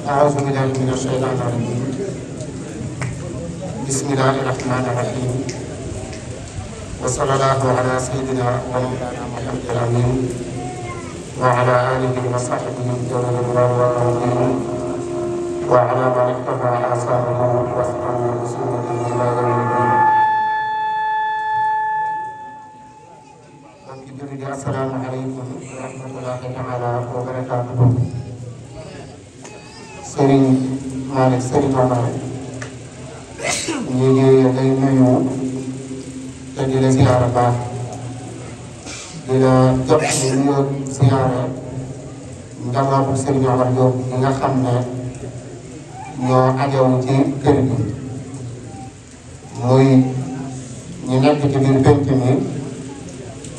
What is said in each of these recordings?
أعوذ بالله من الشيطان الرجيم بسم الله الرحمن الرحيم وصلى الله على سيدنا ومولانا محمد الأمين وعلى آله وصحبه أولي الرضوان والتمكين وعلى من اقتفى آثاره واستنى بسنته إلى يوم الدين. السلام عليكم ورحمة الله تعالى وبركاته. Serigne Malick Serigne Omar ñu ngi lay nuyu te di la siyaara baax di la jot ni ñu siyaara njabootu Serigne Omar Diop ñi nga xam ne ñoo ajowu ci kër gi muy ñu nekk ci biir penc mi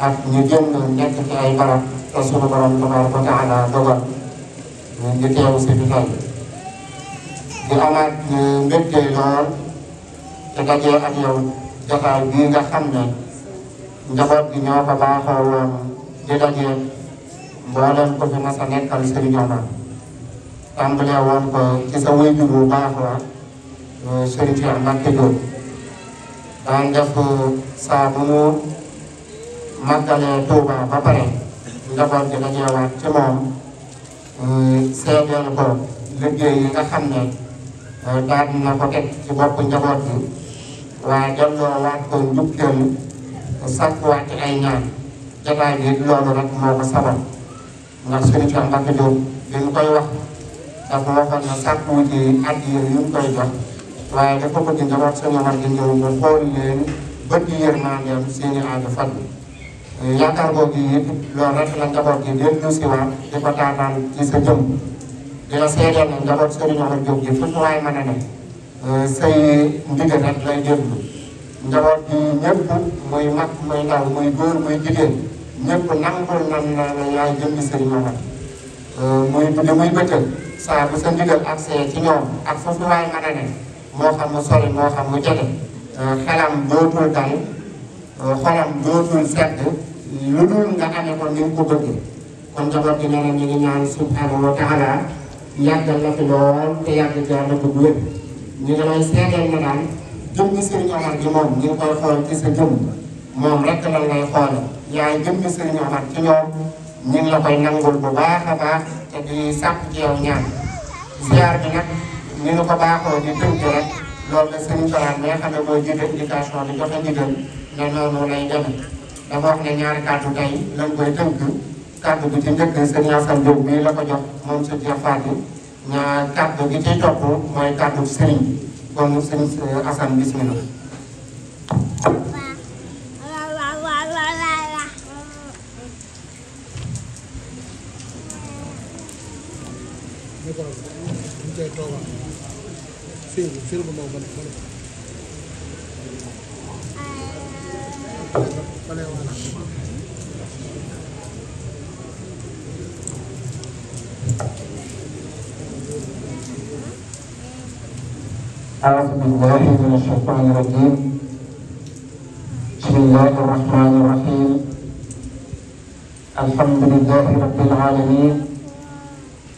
ak ñu jëm nekk ci ay barab te sunu borom tabaaraka wa taala dogal ñu teew si fi tey di amaat mbégte lool te dajee ak yow jotaay bii nga xam ne njaboot gi ñoo ko baaxoo woon di dajee mboolem ko fi mas a nekkal Serigne Omar tàmbalee woon ko ci sa waajur bu baax wa Serigne Cheikh Mbacke Diop daan def saa bu mu màggalee Touba ba pare njaboot gi dajeewaat ci moom seedeel ko liggéey yi nga xam ne daal na ko teg ci bopp njaboot bi waaye delloo waat ko njukkeel sàkkuwaat ci ay ñaan jotaay bi loolu rek moo ko sabab ndax Serigne Cheikh Mbacke Diop bi mu koy wax dafa waxoon na sàkku ci addiya yu mu koy jox waaye dafa bëgg njaboot Serigne Omar di ñëw mu xool leen bët yi yërmandeem seeni aajo faj yaakaar boobu it loolu rek la njaboot gi dellu si waat di ko taataan ci sa jëm di la seedeel na njaboot Serigne Omar Diop gi fu waay mën a ne say ndigal rek lay déglu njaboot gi ñëpp muy mag muy ndaw muy góor muy jigéen ñëpp nangul nan na yaay jëmmi Serigne Omar muy guddi muy bëccëg saa bu sa ndigal accès ci ñoom ak foofu waay mën a ne moo xam mu sori moo xam mu jege xelam dootul dal xolam dootul sedd lu dul nga amee ko ni mu ko bëggee kon njaboot gi nee na ñu ngi ñaan subhanahu wa taala yàggal la fi lool te yàgg jaar la ko wér ñu ngi lay seedeel na daal jëmmi Serigne Omar gi moom ñu ngi koy xool ci sa jëmm moom rek lan lay xoole yaay jëmmi Serigne Omar ci ñoom ñu ngi la koy nangul bu baax a baax te di sàpp ci yow ñaan ziar bi nag ñu ngi ko baaxoo di tënk rek loolu la Serigne Farane mi nga xam ne mooy jiite éducation bi joxe ndigal ne noonu lay demee dafa wax ne ñaari kàddu tey lañ koy tënk kàddu bi ci njëkk Serigne Assane Diop bii la ko jox moom sa Cheikh Fatou ñaar kàddu gi ciy topp mooy kàddu Serigne kon Serigne Assane bismillah. أعوذ بالله من الشيطان الرجيم بسم الله الرحمن الرحيم الحمد لله رب العالمين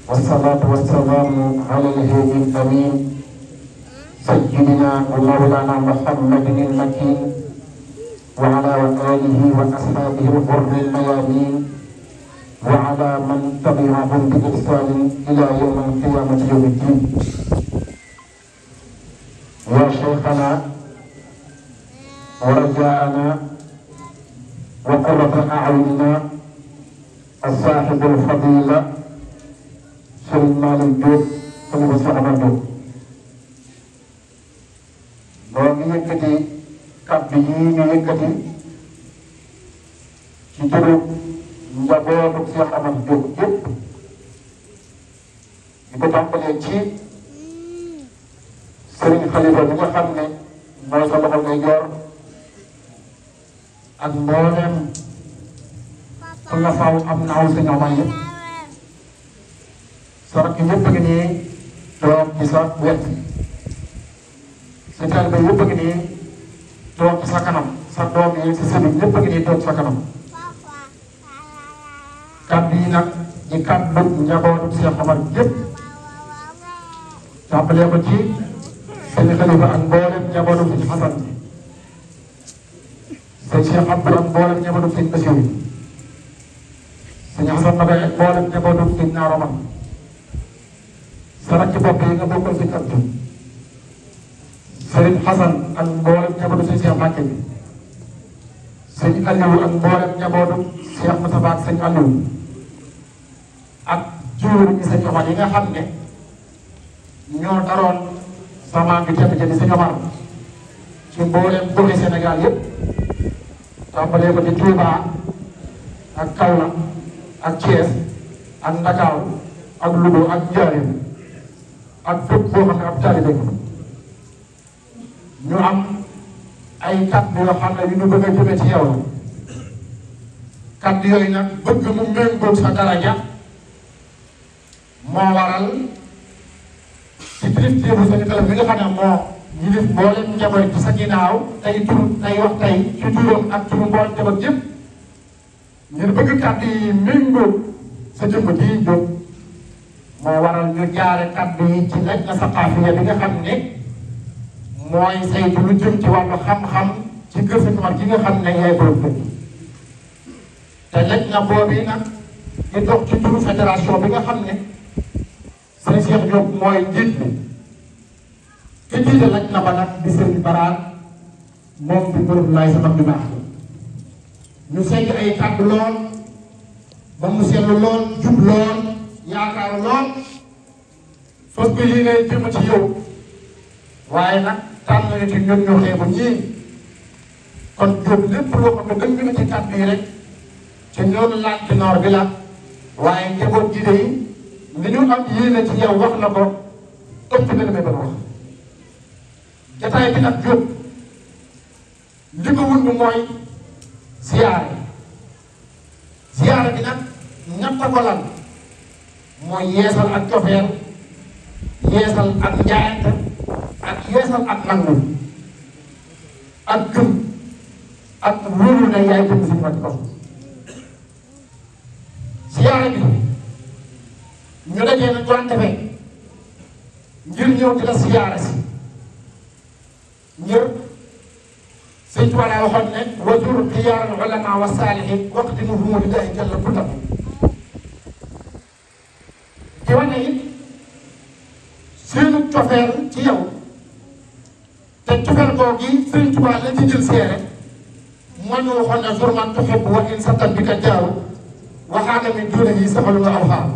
والصلاة والسلام على الهادي الأمين سيدنا ومولانا محمد المكين وعلى آله وأصحابه الغر الميامين وعلى من تبعهم بإحسان إلى يوم القيامة يوم الدين. يا شيخنا ورجاءنا وقرة أعيننا الصاحب الفضيلة Serigne Malick Diop xalifa Cheikh Omar Diop boo ngi yëkkati kàddu yi ñu yëkkati ci turu njabootu Cheikh Omar Diop yëpp di ko tàmbalee ci Serigne Khalifa bi nga xam ne mooy sa loxo ngay yor ak mboolem ku la faaw am naaw sa ñoomay yëpp sa rakk yëpp a ngi nii toog ci sa wet sa taalibe yëpp a ngi nii toog ci sa kanam sa doom yi sa sëriñ yëpp a ngi nii toog ci sa kanam kàddu yi nag di kàddu njabootu Cheikh Omar yëpp tàmbalee ko ci sëñ Xalifa ak mboolem njabootu sëñ Xasan sëñ Cheikh Abdou ak mboolem njabootu sëñ Basiru sëñ Xasan Nabay ak mboolem njabootu sëñ Naaraman sa rakk bopp yi nga bokkal sëñ Abdou sëriñ Xasan ak mboolem njabootu sëñ Cheikh Mbacke bi sëñ Aliou ak mboolem njabootu Cheikh Moustapha ak sëñ Aliou ak jiwéru ñi sëñ Omar yi nga xam ne ñoo daroon sama bi tedd ja di sëñ Omar ci mboolem goxi Sénégal yëpp tàmbalee ko ci Touba ak Kaolack ak Thiès ak Ndakaaru ak Louga ak Njaaréem ak fépp boo xam ne ab taalibe ñu am ay kàddu yoo xam ne yu ñu bëgg a jëme ci yow la kàddu yooyu nag bëgg mu méngóog sa daraja moo waral ci kilifteefu sëñ Xalifa bi nga xam ne moo yilif mboolem njaboot ci sa ginnaaw tey wax tey ci turam ak turu mboolem njaboot yëpp ngir bëgg kàddu yi méngóog sa jëmm ji jóg moo waral ñu jaare kàddu yi ci laj na saqaafiya bi nga xam ne mooy saytu lu jëm ci wàllu xam-xam ci kër sëñ Omar gi nga xam ne yaay borom kër te laj na boobu nag di dox ci turu fédération bi nga xam ne sëñ Cheikh Diop mooy njiit bi ki jiite laj na ba nag di sëriñ Baraan moom di borom laay sama bi baax ñu segg ay kàddu lool ba mu seetlu lool jub lool yaakaaru lool fas ko yéene jëm ci yow waaye nag tànn nañu ci ñun ñoo xeebu ñii kon jóg lépp loo xam ne gën gën a ci kàddu yi rek ci ñoonu laaj ci noor bi la waaye njaboot ji de li ñu am yéene ci yow wax na ko ëpp na li may bëgg wax jataay bi nag jóg li ko wund mooy siyaare bi nag ñett ko lan mooy yeesal ak cofeel yeesal ak njaayante ak yeesal ak nangu ak gëm ak wóolu ne yaay jëm si ci kaw siyaare bi ñu dajee nag doon defee ngir ñëw di la siyaare si ngir sëñ Tuubaa laa waxoon ne wajur xiyaaral ulama wa saalihin waqti mu humu lillahi jalla kutam di wane it seenu cofeel ci yow te cofeel koo gi sëñ Tuubaa la ci jël seere moo ñu waxoon ne zurman tuhibbu wa in sattan bika jaaru waxaana min dunihi safalu nga aw xaar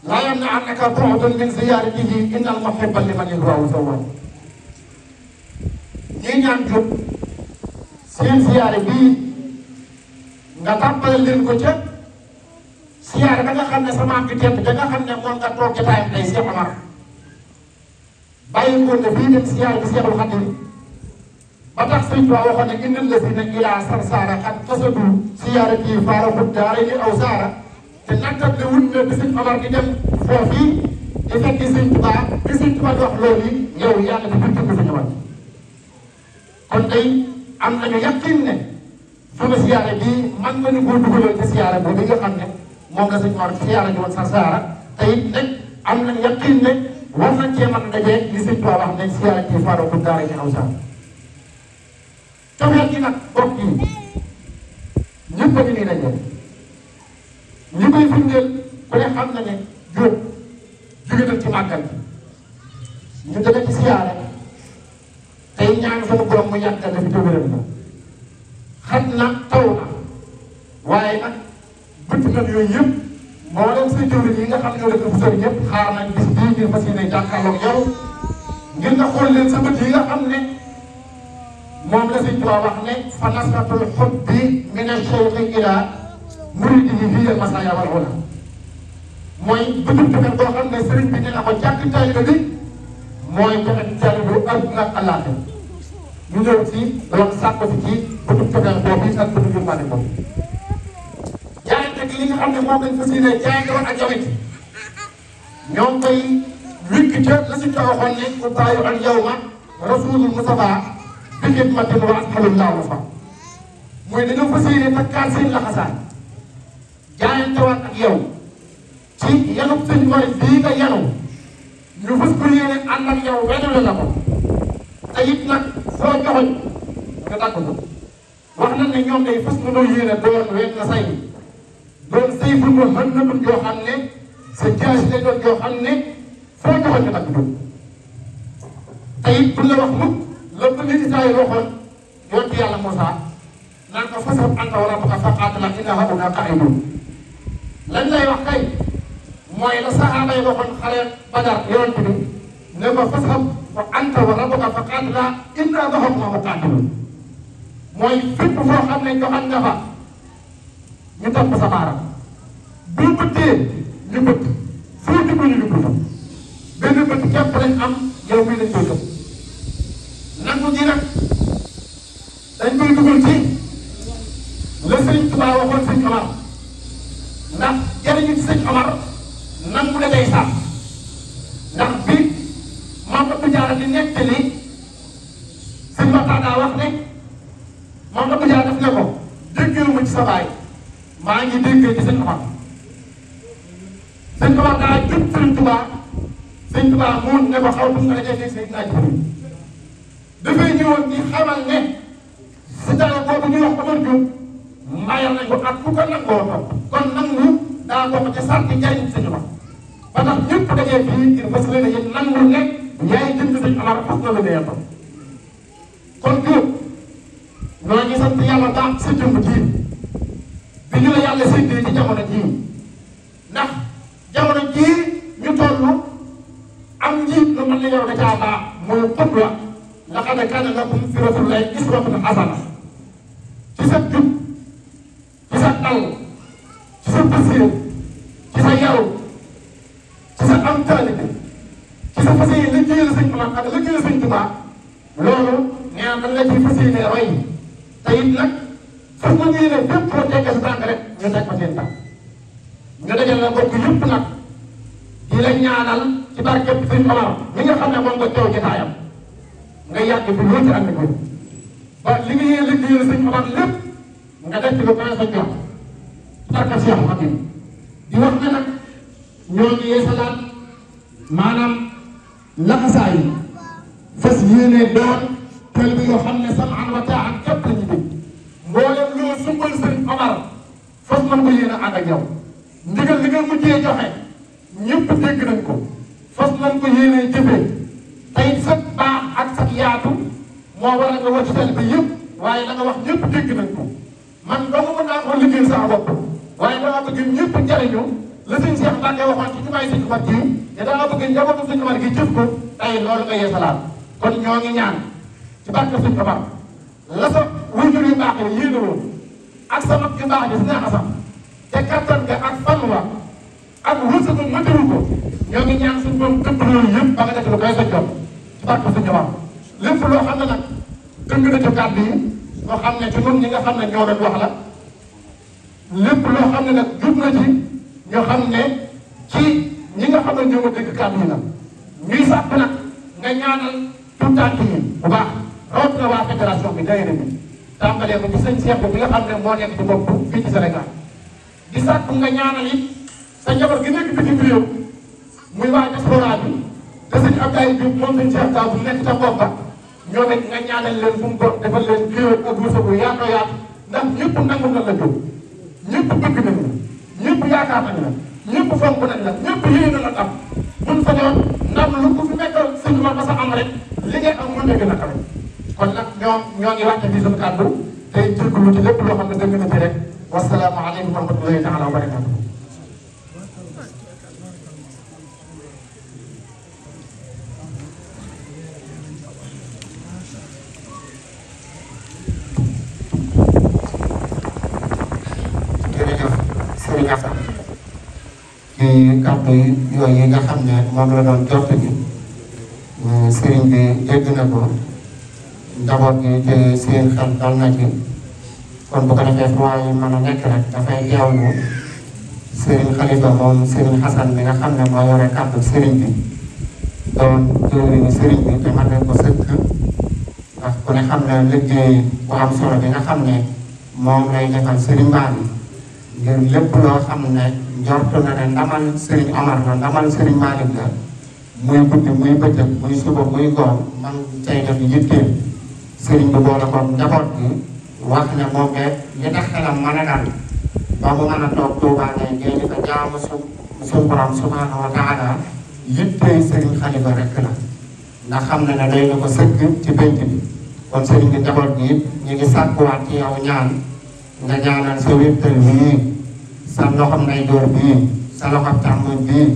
laa yamna'annaka bu'dun min ziyaaratihi innal muhibba liman yahwaahu zawwaan ñii ñaan jóg seen siyaare bii nga tàmbale leen ko ca siyaare ba nga xam ne sa maam bi tedd da nga xam ne moom nga toog jotaayam tey Cheikh Omar bàyyi ko ne bii dem siyaare bi Cheikhul Khadim ba tax sëñ Tuubaa waxoon ne indil la fi ne ilaa sarsaara xat kasadu siyaare bii faara xut daara ni aw saara te nattat ne wut ne bi sëñ Omar di dem foofii di fekki sëñ Tuubaa bi sëñ Tuubaa di wax loolu yi yow yàlla di bind ko sa ñëwaat kon tey am nañu yaqin ne sunu siyaare bii man nañu koo dugaloon ci siyaare boobu nga xam ne moom la sëñ Omar siyaare ji woon Sarsara te it nag am nañu yaqin ne war nañ cee mën a dajee li sëñ Tuubaa wax nañ siyaare ci faaro ku daara ci aw saar cofeel gi nag bokk yi ñëpp a ngi nii dañ li koy firndeel ku ne xam na ne jóge na ci màggal ñu jóge ci siyaare tey ñaan sama borom mu yàggal na fi tëwëram na xam na taw na waaye nag bëtt na yooyu yëpp moo leen sa jëwriñ yi nga xam ne ñoo dëkk fu sori ñëpp xaar nañ bis bii ngir fas yéene jàkkaarloog yow ngir nga xool leen sa bët yi nga xam ne moom la Sëñ Tuubaa wax ne fa nasratul hubbi min ash-shawqi ila muridihi fi al-masaaya wal ula mooy bëtub cofeel boo xam ne sëriñ bi nee na ko jàkk taalibe bi mooy cofeel taalibe bu àdduna ak àllaaxira ñu ñëw ci doon sàkk ci bëtub cofeel boobu ak bëtub yërmande boobu jaayante gi li nga xam ne moom lañ fas yéene jaayante woon ak yow it ñoo ngi koy wikk ca la Sëñ Tuubaa waxoon ne ku bàyyi al yawma rasulul Mustafa bi xidmatin wa asxalullah wa fa mooy dañoo fas yéene takkaat seen laxasaay jaayante waat ak yow ci yanub sëñ mooy bii nga yanu ñu fës ko yéene ànd ak yow wedule la ko te it nag foo joxoñ nga dagg ko wax na ne ñoom day fës mënoo yéene doon wet na say doon say fu mu mën na dul joo xam ne sa jaasi lay doon joo xam ne foo joxoñ nga dagg ko te it bu la wax mukk la bu nit Israël waxoon yonent yàlla Moussa naan ko fasab anta wa rabbuka faqaatila inna haahunaa qaa'iduun lañ lay wax kay mooy la saxaaba yi waxoon xare Badar yonent bi ne ko fasab anta wa rabbuka faqaatila inna haahunaa muqaatiluun mooy fépp foo xam ne joxañ nga fa ñu topp sa baaraam bu bëttee ñu bëtt foo jublu ñu jublu fa benn bët képp lañ am yow mii lañ koy topp nangu gi nag dañ koy dugal ci la sëñ Tuubaa waxoon sëñ Omar ndax jëriñu ci sëñ Omar nangu la day sàmm ndax bi Maam Abdou Diarra di nettali sëñ Maxtaar daa wax ne Maam Abdou Diarra def ne ko déggeewuma ci sa baay maa ngi déggee ci sëñ Omar sëñ Omar daa jub sëñ Tuubaa sëñ Tuubaa muun ne ko xaw tuuti nga dajee sëñ naaj dafay ñëwoon di xamal ne si dara boobu ñuy wax Omar Diop mayal nañ ko ak ku ko nangoo topp kon nangu daa bokk ci sarti njariñ sëñ Omar ba tax ñëpp dajee fii ngir fas leen a yéen nangu ne yaay jënd sëñ Omar fas na la dee topp kon Diop ñoo ngi sant yàlla baax sa jëmb jii bi ñu la yàlla séddee ci jamono jii ndax jamono jii ñu toll am njiit lu mel ni yow da caa baax muy xutwa laqad kaana lakum fi rasuulillaahi uswatun hasana ci sa jub ci sa dal ci sa pasiir ci sa yaru ci sa am taalibe ci sa fas yéene liggéeyal sëñ Tuubaa ak liggéeyal sëñ Tuubaa loolu nee na dañ la ciy fas yéene roy te it nag fas na ñu ne fépp foo teggee sa tànk rek ñu teg fa seen tànk ñu dajal la bokk yëpp nag di la ñaanal ci barkeb sëñ Omar mi nga xam ne moom nga teew ci taayam nga yàgg fi loolu ci ànd ko ba li nga yee liggéeyal sëñ Omar lépp nga def ci lu koy sa jox barkeb Seex Xaadim di wax ne nag ñoo ngi yeesalaat maanaam laxasaay yi fas yéene doon tel bi yoo xam ne samaan wa taan képp la ñu dégg mboolem loo sumbal sëñ Omar fas man ko yéene ànd ak yow ndigal li nga mujjee joxe ñëpp dégg nañ ko fas nañ ko yéene jëfee tey sa baax ak sa yaatu moo waral nga wàcc tel bi yëpp waaye la nga wax ñëpp dégg nañ ko man doomu mën naa ko liggéeyal sama bopp waaye dama bëgg ñëpp jariñu la sëñ Cheikh Mbacke waxoon ci jumaay sëñ Omar ji te dama bëgg njabootu sëñ Omar gi jëf ko tey loolu nga yeesalaat kon ñoo ngi ñaan ci barke sëñ Omar la sa wujur yu baax yi yéene woon ak sa mag yu baax ji si neex a sax te kattan nga ak fan wa ak wërsëgu mëtalu ko ñoo ngi ñaan suñu borom dëpp loolu yëpp ba nga def lu koy sa jot ci barke sëñ Omar lépp loo xam ne nag dëng na ci kàddu yi nga xam ne ci ñun ñi nga xam ne ñoo doon wax la lépp loo xam ne nag jub na ci ñoo xam ne ci ñi nga xam ne ñoo ma dégg kàddu yi nag ñuy sàpp nag nga ñaanal tout tànk yi bu baax rawatina waa fédération bi day bi tàmbalee ko ci sëñ Cheikh bi nga xam ne moo nekk ci bopp fii ci Sénégal di sàpp nga ñaanal it sa njaboot gi nekk bitim réew muy waa diaspora bi te sëñ Abdoulaye Diop moom sëñ Cheikh Taw bu nekk ca bopp ba ñoom it nga ñaanal leen fu mu ko defal leen xéewal ak wërsëgu yaatoo yaatu ndax ñëpp nangu na la jóg ñëpp bëgg nañ la ñëpp yaakaar nañ la ñëpp fonk nañ la ñëpp yéene na am buñ fa ñoom ndam lu ko fi nekkal sëñ Omar ba sa am rek li ngay am mën na gën a kawe kon nag ñoo ngi wàcce fii suñu kàddu tey jégalu ci lépp loo xam ne dëgg na ci rek wassalaamu aleykum wa rahmatullahi taala wa barakatuh Serigne Assane ci kàddu yooyu nga xam ne moom la doon jot bi Serigne bi dégg na ko njaboot gi te seen xel dal na ci kon bu ko defee fu waay mën a nekk rek dafay teewlu Serigne Khalifa moom Serigne Assane bi nga xam ne moo yore kàddu Serigne bi doon jëwriñu Serigne bi te mën nañ ko sëkk ndax ku ne xam ne liggéey bu am solo bi nga xam ne moom lay defal Serigne Mbaye ngir lépp loo xam ne njortu na ne ndamal Serigne Omar la ndamal Serigne Malick la muy guddi muy bëccëg muy suba muy ngoon man cay def yitteel sëriñ bi boole ko njaboot bi wax ne moom de li tax xelam mën a dal ba mu mën a toog Tuubaa ngay géej di ko jaamu suñu borom subhaanahu wa taala yitteel sëriñ Xalifa rek la ndax xam na ne day na ko sëkk ci penc bi kon sëriñ bi njaboot bi ñu ngi sàkkuwaat ci yow ñaan nga ñaanal sa wéttal bii sa loxom nay door bii sa loxom càmmoñ bii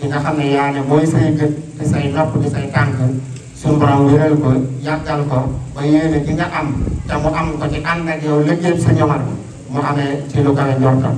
ki nga xam ne yaa ne mooy say gët di say nopp di say tànk suñu borom wéral ko yàggal ko ba yéene ki nga am te mu am ko ci ànd ak yow liggéey sa ñomar mu amee ci lu kawe njortam